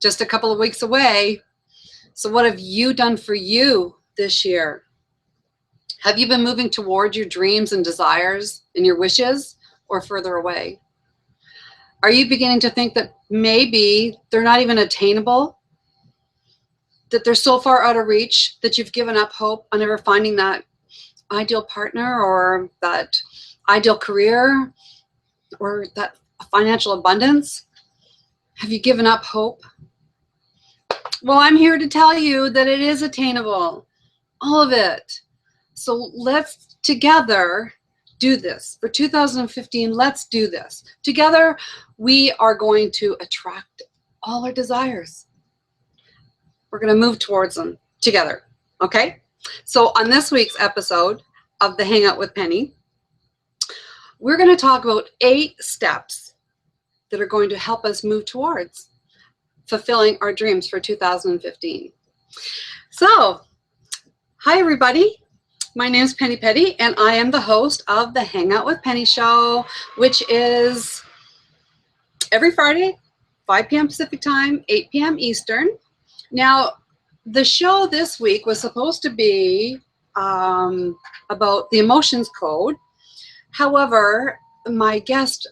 just a couple of weeks away. So what have you done for you this year? Have you been moving toward your dreams and desires and your wishes, or further away? Are you beginning to think that maybe they're not even attainable? That they're so far out of reach that you've given up hope on ever finding that ideal partner or that ideal career or that financial abundance? Have you given up hope? Well, I'm here to tell you that it is attainable, all of it. So let's together do this. For 2015, let's do this. Together, we are going to attract all our desires. We're going to move towards them together, okay? So on this week's episode of the Hangout with Penny, we're going to talk about 8 steps that are going to help us move towards fulfilling our dreams for 2015. So, hi everybody. My name is Penny Peddie, and I am the host of the Hangout with Penny show, which is every Friday, 5 p.m. Pacific time, 8 p.m. Eastern. Now, the show this week was supposed to be about the emotions code. However, my guest,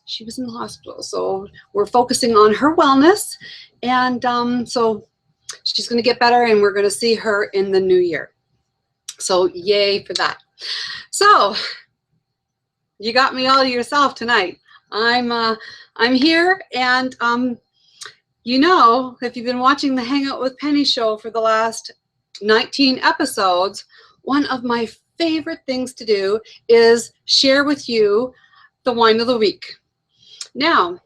she was in the hospital, so we're focusing on her wellness, and so she's going to get better, and we're going to see her in the new year. So yay for that. So you got me all to yourself tonight. I'm here, and you know, if you've been watching the Hangout with Penny show for the last 19 episodes, one of my favorite things to do is share with you the wine of the week. Now,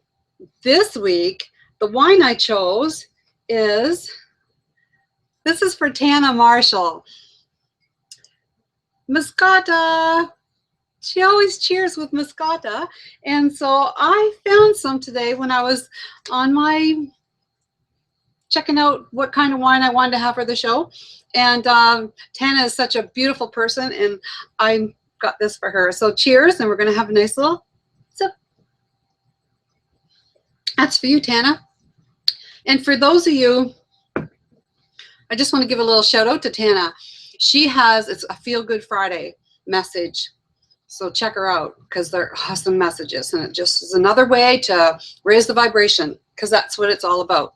this week, the wine I chose is, this is for Tana Marshall. Moscata. She always cheers with Moscata. And so I found some today when I was on my checking out what kind of wine I wanted to have for the show. And Tana is such a beautiful person, and I got this for her. So cheers, and we're going to have a nice little sip. That's for you, Tana. And for those of you, I just want to give a little shout out to Tana. She has, it's a Feel Good Friday message. So check her out, because they're awesome messages. And it just is another way to raise the vibration, because that's what it's all about.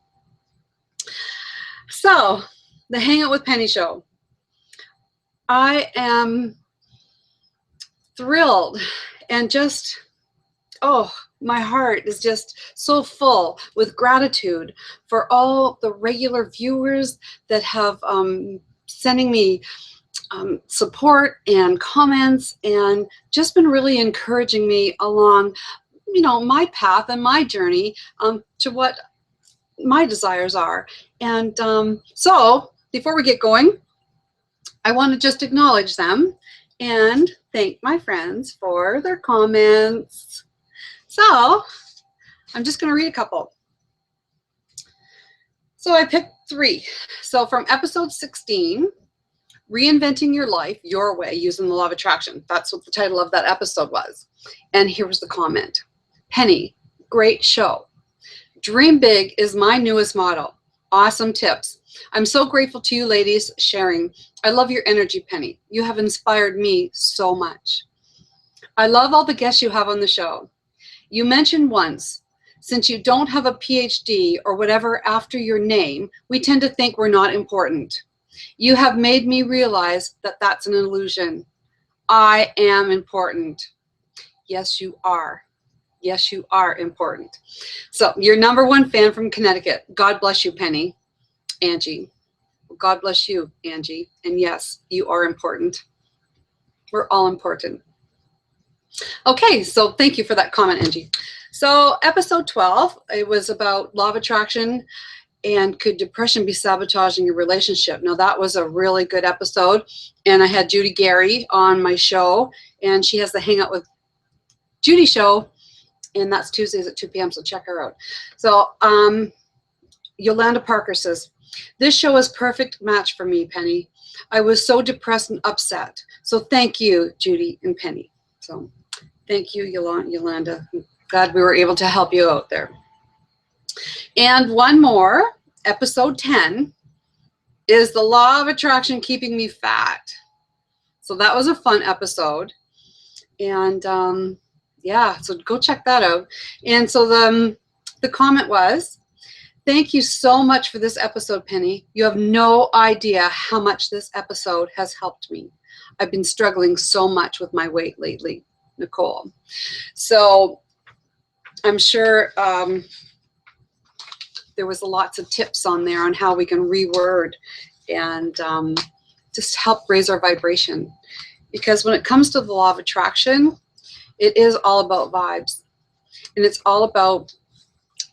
So, the Hangout with Penny show. I am thrilled and just, oh, my heart is just so full with gratitude for all the regular viewers that have sending me support and comments, and just been really encouraging me along, you know, my path and my journey to what my desires are. And so before we get going, I want to just acknowledge them and thank my friends for their comments. So I'm just going to read a couple. So I picked 3. So from episode 16, Reinventing Your Life Your Way Using the Law of Attraction. That's what the title of that episode was. And here was the comment. Penny, great show. Dream big is my newest motto. Awesome tips. I'm so grateful to you ladies sharing. I love your energy, Penny. You have inspired me so much. I love all the guests you have on the show. You mentioned once, since you don't have a PhD or whatever after your name, we tend to think we're not important. You have made me realize that that's an illusion. I am important. Yes, you are. Yes, you are important. So your #1 fan from Connecticut. God bless you, Penny. Angie. God bless you, Angie. And yes, you are important. We're all important. Okay, so thank you for that comment, Angie. So episode 12, it was about law of attraction and could depression be sabotaging your relationship? Now that was a really good episode, and I had Judy Gary on my show, and she has the Hangout with Judy show, and that's Tuesdays at 2 p.m., so check her out. So Yolanda Parker says, this show is perfect match for me, Penny. I was so depressed and upset. So thank you, Judy and Penny. So thank you, Yolanda. Glad we were able to help you out there. And one more, episode 10, is the law of attraction keeping me fat. So that was a fun episode. And yeah, so go check that out. And so the comment was, thank you so much for this episode, Penny. You have no idea how much this episode has helped me. I've been struggling so much with my weight lately, Nicole. So I'm sure there was lots of tips on there on how we can reword and just help raise our vibration. Because when it comes to the law of attraction, it is all about vibes. And it's all about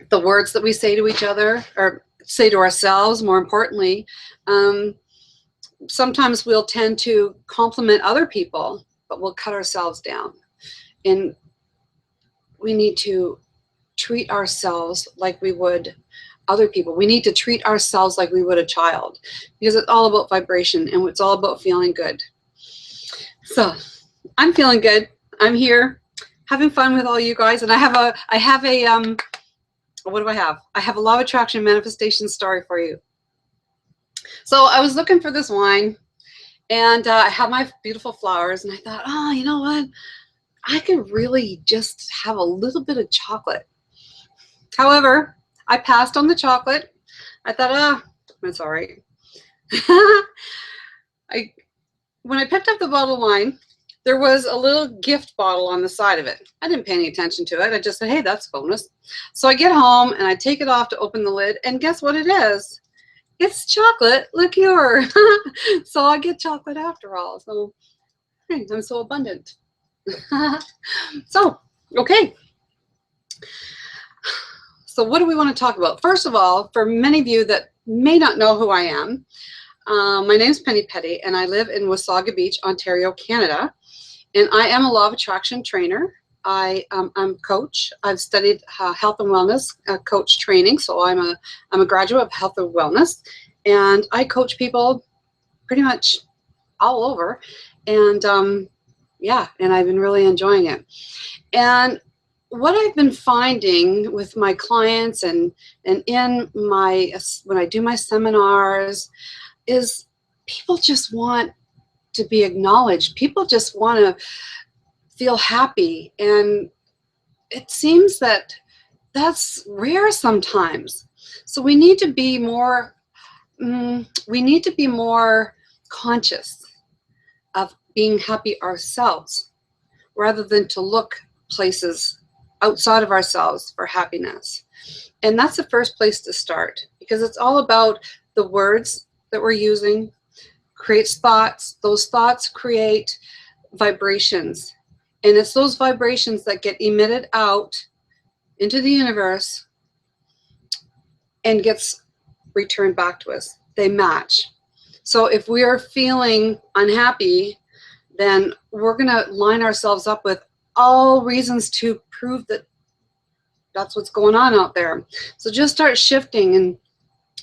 the words that we say to each other, or say to ourselves, more importantly. Sometimes we'll tend to compliment other people, but we'll cut ourselves down. And we need to treat ourselves like we would other people. We need to treat ourselves like we would a child, because it's all about vibration and it's all about feeling good. So I'm feeling good. I'm here having fun with all you guys. And I have a what do I have? I have a law of attraction manifestation story for you. So I was looking for this wine, and I had my beautiful flowers, and I thought, oh, you know what? I could really just have a little bit of chocolate. However, I passed on the chocolate. I thought, that's all right. When I picked up the bottle of wine, there was a little gift bottle on the side of it. I didn't pay any attention to it. I just said, hey, that's a bonus. So I get home and I take it off to open the lid, and guess what it is? It's chocolate liqueur. So I get chocolate after all. So hey, I'm so abundant. So, okay. So what do we want to talk about? First of all, for many of you that may not know who I am, my name is Penny Peddie, and I live in Wasaga Beach, Ontario, Canada. And I am a law of attraction trainer. I'm a coach. I've studied health and wellness coach training, so I'm a graduate of health and wellness, and I coach people pretty much all over. And yeah, and I've been really enjoying it. And what I've been finding with my clients and in my, when I do my seminars, is people just want to be acknowledged. People just want to feel happy, and it seems that that's rare sometimes. So we need to be more conscious of being happy ourselves, rather than to look places outside of ourselves for happiness. And that's the first place to start, because it's all about the words that we're using. Creates thoughts. Those thoughts create vibrations, and it's those vibrations that get emitted out into the universe and gets returned back to us. They match. So if we are feeling unhappy, then we're going to line ourselves up with all reasons to prove that that's what's going on out there. So just start shifting and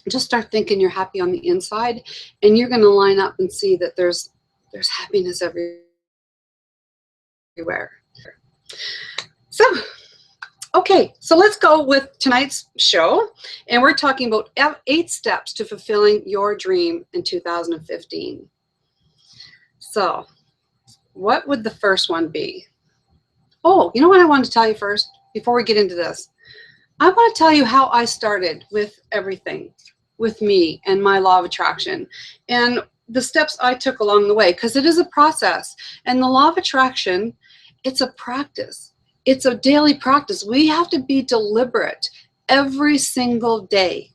just start thinking you're happy on the inside, and you're going to line up and see that there's happiness everywhere. So, okay, so let's go with tonight's show, and we're talking about 8 steps to fulfilling your dream in 2015. So, what would the first one be? Oh, you know what I wanted to tell you first before we get into this? I want to tell you how I started with everything, with me and my law of attraction, and the steps I took along the way, because it is a process. And the law of attraction, it's a practice. It's a daily practice. We have to be deliberate every single day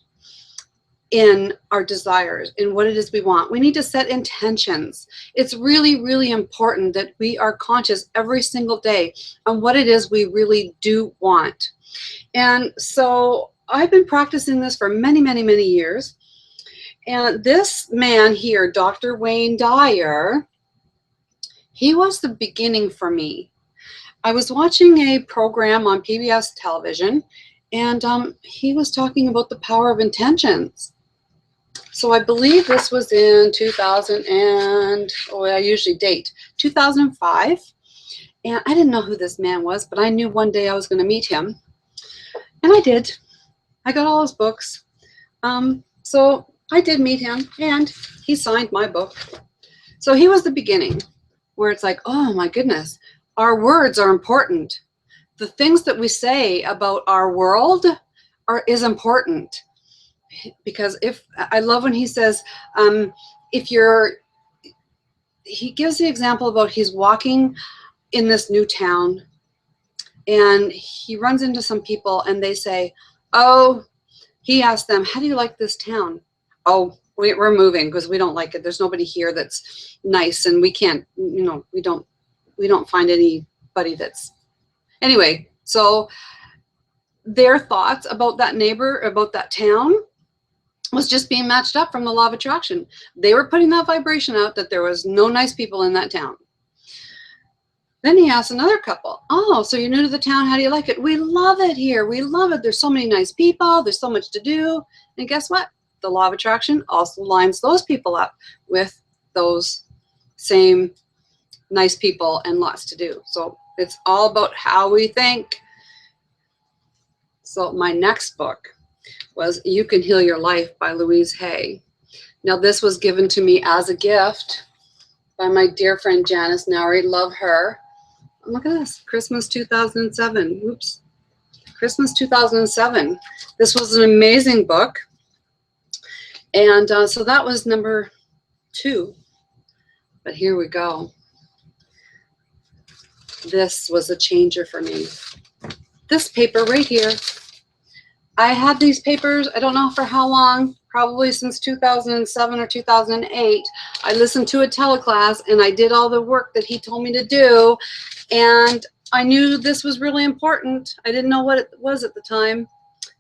in our desires, in what it is we want. We need to set intentions. It's really, really important that we are conscious every single day on what it is we really do want. And so I've been practicing this for many, many, many years. And this man here, Dr. Wayne Dyer, he was the beginning for me. I was watching a program on PBS television, and he was talking about the power of intentions. So I believe this was in 2000 and, I usually date, 2005. And I didn't know who this man was, but I knew one day I was going to meet him. And I did. I got all his books. So I did meet him, and he signed my book. So he was the beginning, where it's like, oh my goodness, our words are important. The things that we say about our world is important. Because I love when he says, he gives the example about he's walking in this new town, and he runs into some people, and they say, oh, he asked them, how do you like this town? Oh, we're moving because we don't like it. There's nobody here that's nice, and we can't, we don't find anybody that's, anyway. So their thoughts about that neighbor, about that town, was just being matched up from the law of attraction. They were putting that vibration out that there was no nice people in that town. Then he asked another couple, oh, so you're new to the town. How do you like it? We love it here. We love it. There's so many nice people. There's so much to do. And guess what? The law of attraction also lines those people up with those same nice people and lots to do. So it's all about how we think. So my next book was You Can Heal Your Life by Louise Hay. Now this was given to me as a gift by my dear friend Janice Nowry. Love her. Look at this, Christmas 2007. Oops, Christmas 2007. This was an amazing book. And so that was number 2. But here we go. This was a changer for me. This paper right here. I had these papers, I don't know for how long, probably since 2007 or 2008. I listened to a teleclass, and I did all the work that he told me to do. And I knew this was really important. I didn't know what it was at the time.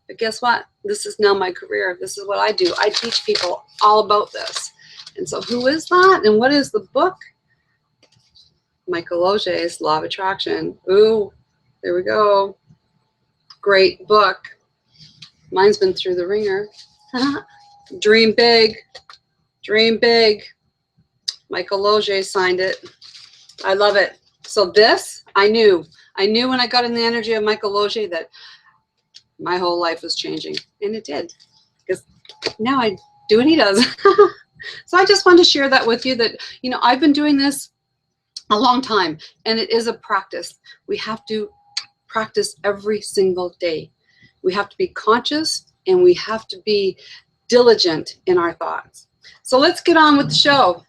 But guess what? This is now my career. This is what I do. I teach people all about this. And so who is that? And what is the book? Michael Auger's Law of Attraction. Ooh, there we go. Great book. Mine's been through the ringer. Dream big. Dream big. Michael Auger signed it. I love it. So this, I knew when I got in the energy of Michael Auger that my whole life was changing. And it did. Because now I do what he does. So I just wanted to share that with you that, I've been doing this a long time, and it is a practice. We have to practice every single day. We have to be conscious, and we have to be diligent in our thoughts. So let's get on with the show.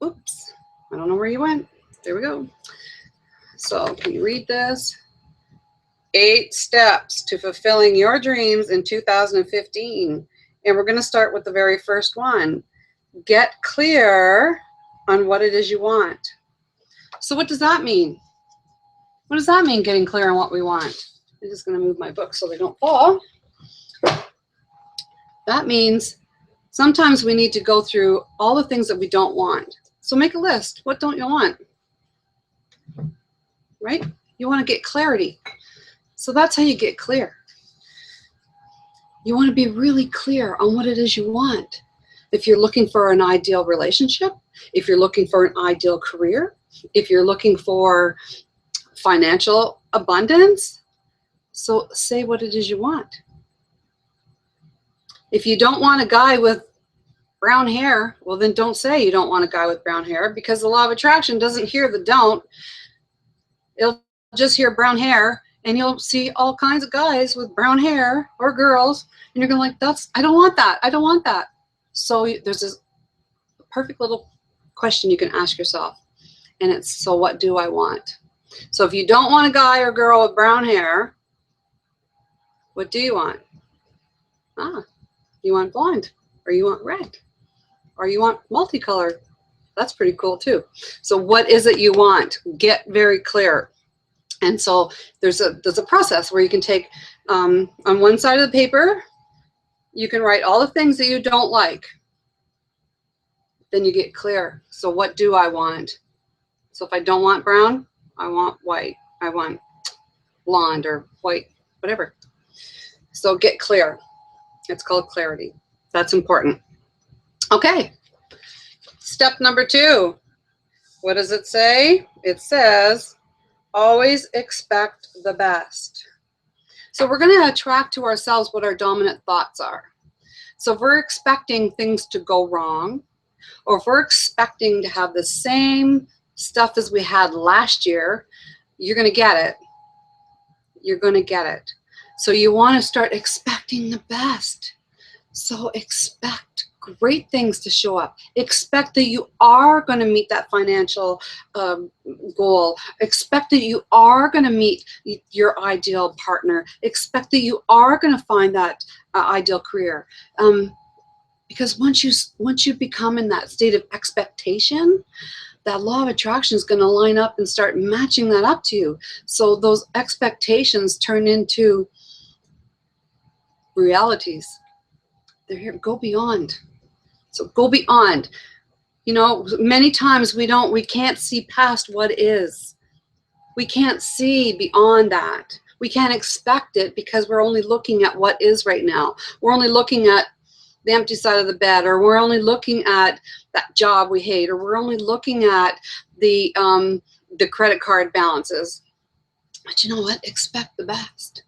Oops, I don't know where you went. There we go. So can you read this? 8 steps to fulfilling your dreams in 2015. And we're going to start with the very first one. Get clear on what it is you want. So what does that mean? What does that mean, getting clear on what we want? I'm just going to move my books so they don't fall. That means sometimes we need to go through all the things that we don't want. So make a list. What don't you want? Right? You want to get clarity. So that's how you get clear. You want to be really clear on what it is you want. If you're looking for an ideal relationship, if you're looking for an ideal career, if you're looking for financial abundance, so say what it is you want. If you don't want a guy with brown hair, well then don't say you don't want a guy with brown hair, because the law of attraction doesn't hear the don't. It'll just hear brown hair, and you'll see all kinds of guys with brown hair or girls, and you're going like, I don't want that. I don't want that. So there's this perfect little question you can ask yourself, and it's, so what do I want? So if you don't want a guy or girl with brown hair, what do you want? You want blonde, or you want red, or you want multicolored. That's pretty cool too. So what is it you want? Get very clear. And so there's a process where you can take, on one side of the paper, you can write all the things that you don't like. Then you get clear. So what do I want? So if I don't want brown, I want white. I want blonde or white, whatever. So get clear. It's called clarity. That's important. Okay. Step number 2. What does it say? It says, always expect the best. So we're going to attract to ourselves what our dominant thoughts are. So if we're expecting things to go wrong, or if we're expecting to have the same stuff as we had last year, you're going to get it. You're going to get it. So you want to start expecting the best. So expect great things to show up. Expect that you are going to meet that financial goal. Expect that you are going to meet your ideal partner. Expect that you are going to find that ideal career. Because once you become in that state of expectation, that law of attraction is going to line up and start matching that up to you. So those expectations turn into realities. They're here. Go beyond. So go beyond. You know, many times we can't see past what is. We can't see beyond that. We can't expect it because we're only looking at what is right now. We're only looking at the empty side of the bed, or we're only looking at that job we hate, or we're only looking at the credit card balances. But you know what? Expect the best.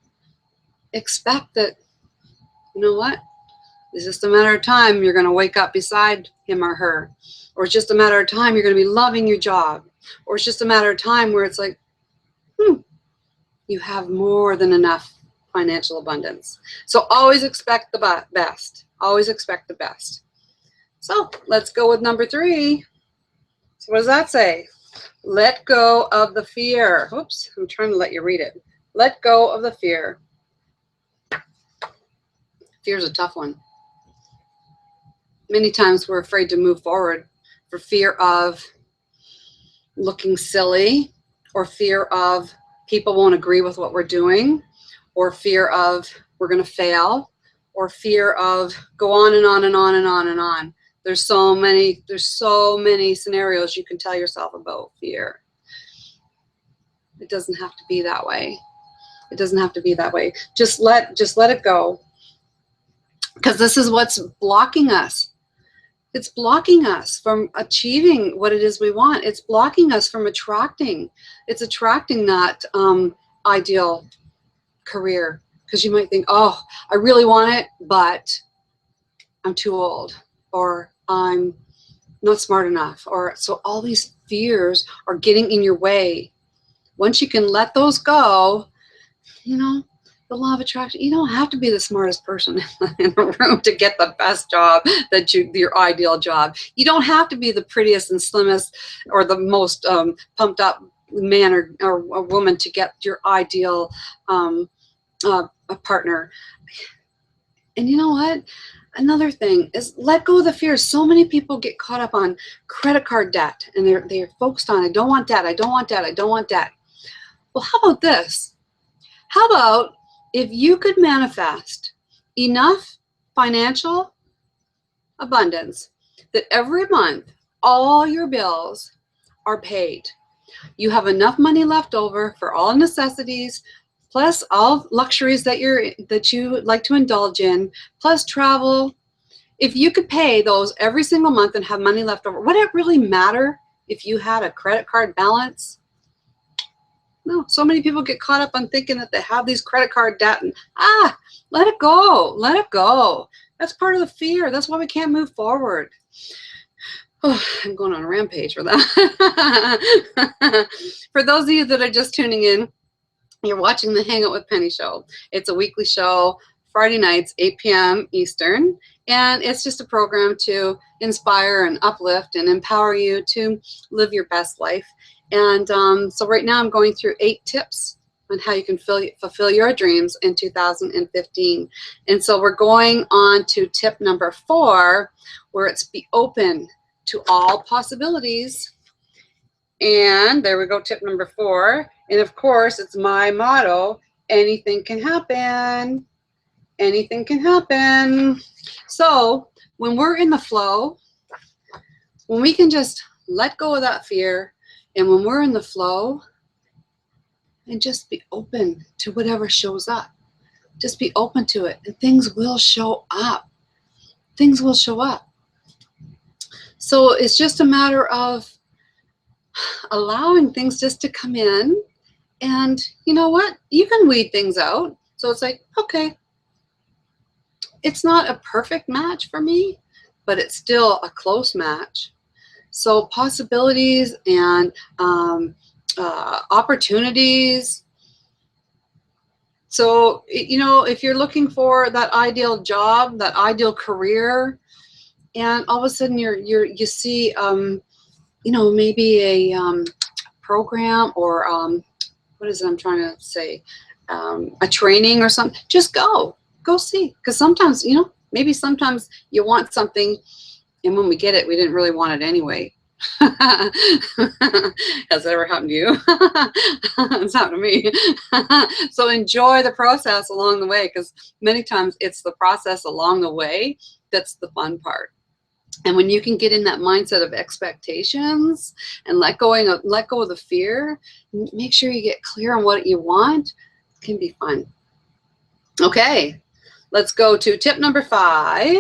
Expect that, you know what? It's just a matter of time you're going to wake up beside him or her. Or it's just a matter of time you're going to be loving your job. Or it's just a matter of time where it's like, you have more than enough financial abundance. So always expect the best. Always expect the best. So let's go with number 3. So what does that say? Let go of the fear. Oops, I'm trying to let you read it. Let go of the fear. Fear is a tough one. Many times we're afraid to move forward for fear of looking silly, or fear of people won't agree with what we're doing, or fear of we're going to fail, or fear of go on and on and on and on and on. There's so many scenarios you can tell yourself about fear. It doesn't have to be that way. It doesn't have to be that way. Just let it go. Because this is what's blocking us. It's blocking us from achieving what it is we want. It's blocking us from attracting. It's attracting that ideal career. Because you might think, oh, I really want it, but I'm too old, or I'm not smart enough, or so all these fears are getting in your way. Once you can let those go, you know, the law of attraction, you don't have to be the smartest person in the room to get the best job, your ideal job. You don't have to be the prettiest and slimmest or the most pumped up man or a woman to get your ideal a partner. And you know what? Another thing is let go of the fears. So many people get caught up on credit card debt, and they're focused on, I don't want debt, I don't want debt, I don't want debt. Well, how about this? How about if you could manifest enough financial abundance that every month all your bills are paid. You have enough money left over for all necessities, plus all luxuries that you like to indulge in, plus travel. If you could pay those every single month and have money left over, would it really matter if you had a credit card balance? No, so many people get caught up on thinking that they have these credit card debt, and let it go. Let it go. That's part of the fear. That's why we can't move forward. Oh, I'm going on a rampage for that. For those of you that are just tuning in, you're watching the Hangout with Penny show. It's a weekly show, Friday nights, 8 p.m. Eastern, and it's just a program to inspire and uplift and empower you to live your best life. And so right now I'm going through 8 tips on how you can fulfill your dreams in 2015. And so we're going on to tip number 4, where it's be open to all possibilities. And there we go, tip number 4. And of course, it's my motto, anything can happen. Anything can happen. So when we're in the flow, when we can just let go of that fear, and when we're in the flow, and just be open to whatever shows up. Just be open to it, and things will show up. Things will show up. So it's just a matter of allowing things just to come in. And you know what? You can weed things out. So it's like, okay, it's not a perfect match for me, but it's still a close match. So possibilities and opportunities. So, you know, if you're looking for that ideal job, that ideal career, and all of a sudden you see, you know, maybe a program or what is it I'm trying to say, a training or something, just go see. Because sometimes, you know, maybe sometimes you want something, and when we get it, we didn't really want it anyway. Has that ever happened to you? It's happened to me. So enjoy the process along the way, because many times it's the process along the way that's the fun part. And when you can get in that mindset of expectations and let go of the fear, make sure you get clear on what you want, it can be fun. Okay, let's go to tip number 5.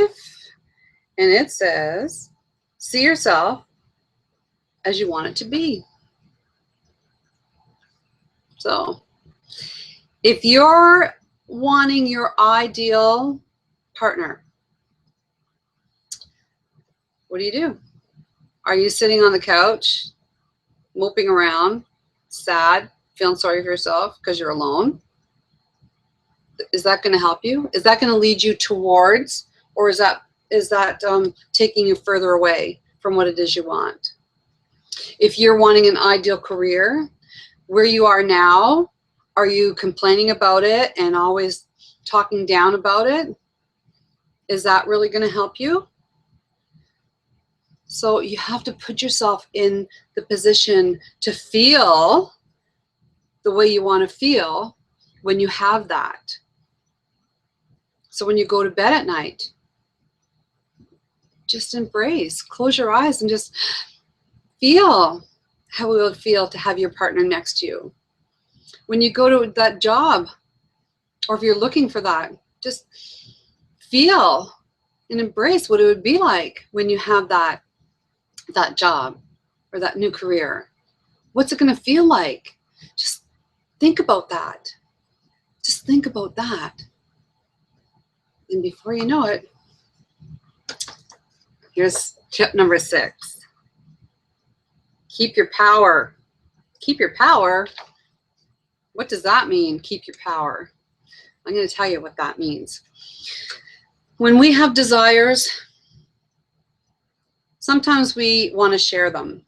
And it says, see yourself as you want it to be. So if you're wanting your ideal partner, what do? Are you sitting on the couch, moping around, sad, feeling sorry for yourself because you're alone? Is that going to help you? Is that going to lead you towards, or is that taking you further away from what it is you want? If you're wanting an ideal career, where you are now, are you complaining about it and always talking down about it? Is that really going to help you? So you have to put yourself in the position to feel the way you want to feel when you have that. So when you go to bed at night, just embrace, close your eyes and just feel how it would feel to have your partner next to you. When you go to that job, or if you're looking for that, just feel and embrace what it would be like when you have that job or that new career. What's it going to feel like? Just think about that. Just think about that. And before you know it, here's tip number 6. Keep your power. Keep your power? What does that mean, keep your power? I'm going to tell you what that means. When we have desires, sometimes we want to share them.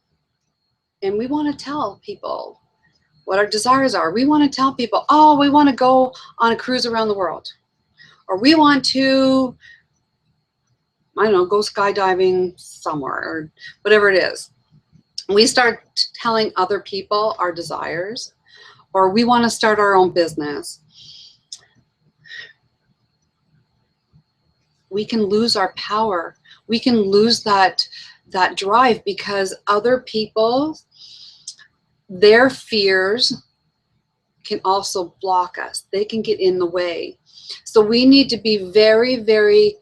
And we want to tell people what our desires are. We want to tell people, oh, we want to go on a cruise around the world. Or we want to, I don't know, go skydiving somewhere, or whatever it is. We start telling other people our desires, or we want to start our own business. We can lose our power. We can lose that drive, because other people, their fears can also block us. They can get in the way. So we need to be very, very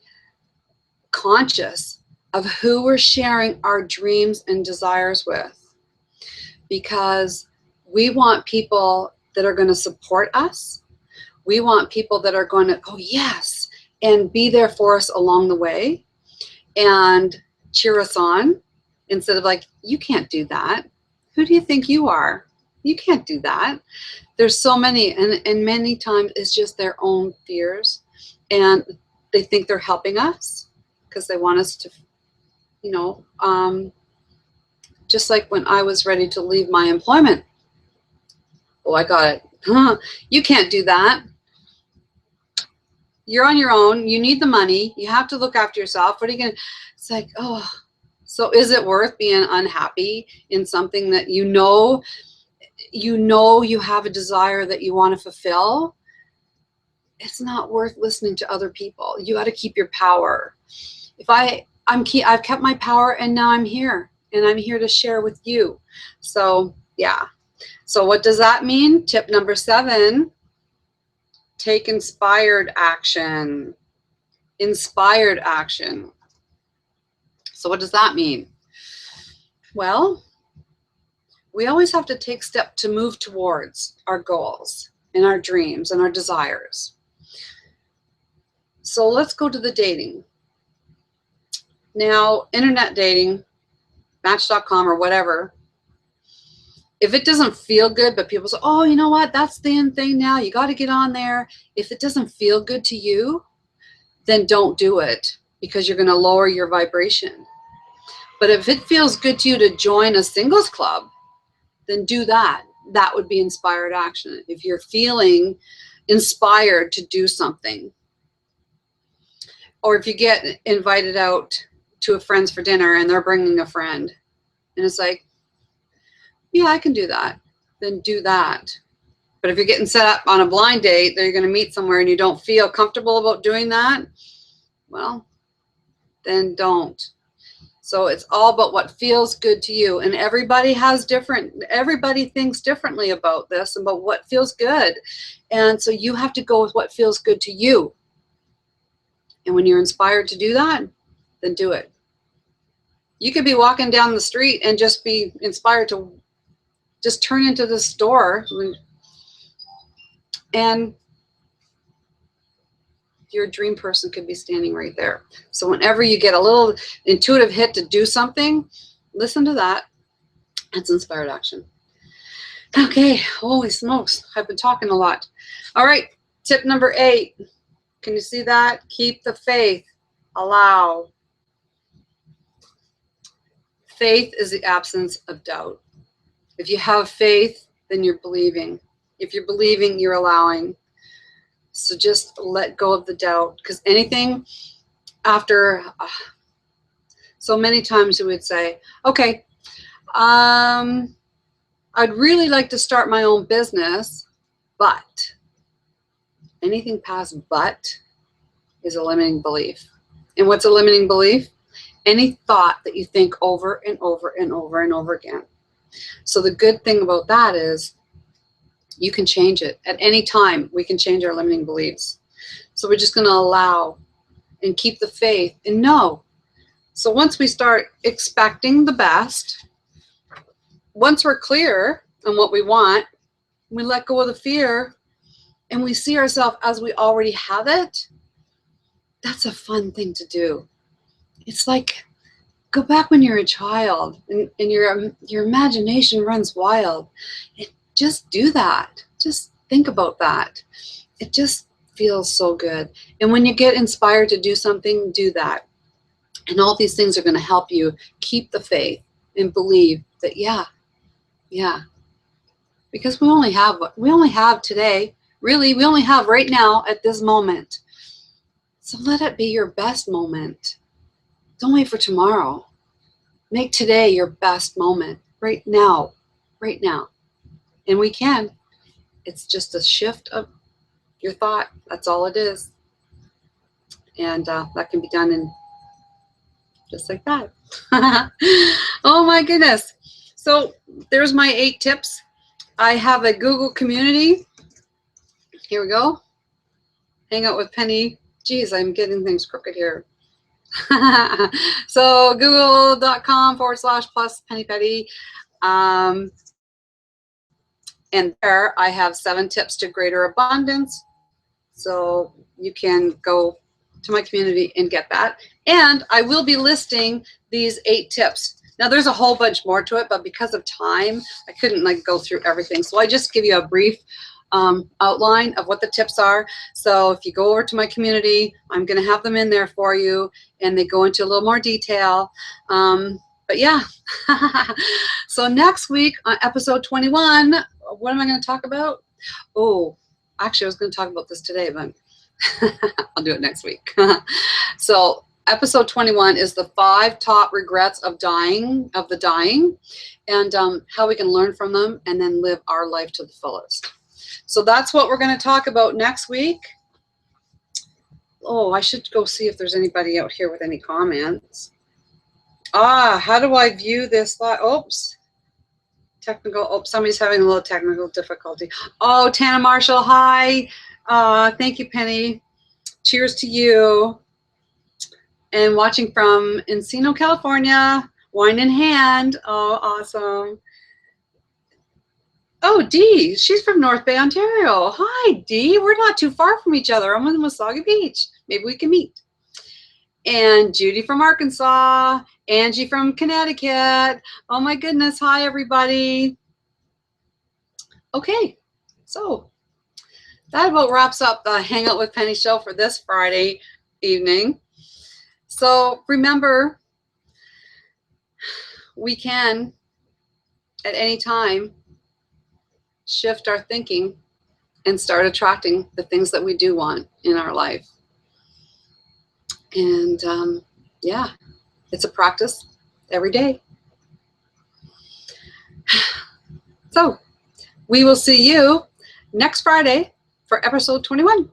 conscious of who we're sharing our dreams and desires with, because we want people that are going to support us. We want people that are going to go, yes, and be there for us along the way and cheer us on, instead of like, you can't do that. Who do you think you are? You can't do that. There's so many, and many times it's just their own fears, and they think they're helping us because they want us to, you know, just like when I was ready to leave my employment. Oh, I got it. You can't do that. You're on your own. You need the money. You have to look after yourself. What are you going to, it's like, oh, so is it worth being unhappy in something that you know you have a desire that you want to fulfill? It's not worth listening to other people. You got to keep your power. If I've kept my power, and now I'm here, and I'm here to share with you. So yeah. So what does that mean? Tip number 7, take inspired action. Inspired action. So what does that mean? Well, we always have to take steps to move towards our goals and our dreams and our desires. So let's go to the dating. Now, internet dating, Match.com or whatever, if it doesn't feel good, but people say, oh, you know what, that's the end thing now, you got to get on there. If it doesn't feel good to you, then don't do it, because you're going to lower your vibration. But if it feels good to you to join a singles club, then do that. That would be inspired action. If you're feeling inspired to do something, or if you get invited out to a friend's for dinner and they're bringing a friend, and it's like, yeah, I can do that, then do that. But if you're getting set up on a blind date that you're going to meet somewhere and you don't feel comfortable about doing that, well, then don't. So it's all about what feels good to you. And everybody thinks differently about this, about what feels good. And so you have to go with what feels good to you. And when you're inspired to do that, then do it. You could be walking down the street and just be inspired to just turn into the store, and your dream person could be standing right there. So whenever you get a little intuitive hit to do something, listen to that. That's inspired action. Okay, holy smokes, I've been talking a lot. All right, tip number 8. Can you see that? Keep the faith. Allow. Faith is the absence of doubt. If you have faith, then you're believing. If you're believing, you're allowing. So just let go of the doubt, because anything after, so many times you would say, okay, I'd really like to start my own business, but anything past but is a limiting belief. And what's a limiting belief? Any thought that you think over and over and over and over again. So the good thing about that is you can change it. At any time, we can change our limiting beliefs. So we're just going to allow and keep the faith and know. So once we start expecting the best, once we're clear on what we want, we let go of the fear and we see ourselves as we already have it. That's a fun thing to do. It's like, go back when you're a child and your imagination runs wild. Just do that. Just think about that. It just feels so good. And when you get inspired to do something, do that. And all these things are going to help you keep the faith and believe that, yeah. Because we only have today. Really, we only have right now at this moment. So let it be your best moment. Don't wait for tomorrow. Make today your best moment. Right now. And we can. It's just a shift of your thought. That's all it is. And that can be done in just like that. Oh my goodness. So there's my 8 tips. I have a Google community. Here we go. Hangout with Penny. Geez, I'm getting things crooked here. So google.com/+ Penny Peddie. And there I have 7 tips to greater abundance. So you can go to my community and get that. And I will be listing these 8 tips. Now there's a whole bunch more to it, but because of time, I couldn't go through everything. So I just give you a brief outline of what the tips are. So if you go over to my community, I'm going to have them in there for you, and they go into a little more detail. But yeah, so next week on episode 21, what am I going to talk about? Oh, actually, I was going to talk about this today, but I'll do it next week. So episode 21 is the 5 top regrets of the dying, and how we can learn from them and then live our life to the fullest. So that's what we're going to talk about next week. Oh, I should go see if there's anybody out here with any comments. How do I view this? Oops. Somebody's having a little technical difficulty. Oh, Tana Marshall, hi. Thank you, Penny. Cheers to you. And watching from Encino, California, wine in hand. Oh, awesome. Oh, Dee, she's from North Bay, Ontario. Hi, Dee. We're not too far from each other. I'm on Wasaga Beach. Maybe we can meet. And Judy from Arkansas, Angie from Connecticut. Oh my goodness. Hi, everybody. Okay, so that about wraps up the Hangout with Penny show for this Friday evening. So remember, we can at any time shift our thinking and start attracting the things that we do want in our life. And yeah, it's a practice every day. So we will see you next Friday for episode 21.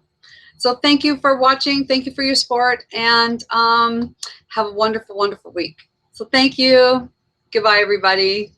So thank you for watching. Thank you for your support, and have a wonderful, wonderful week. So thank you. Goodbye, everybody.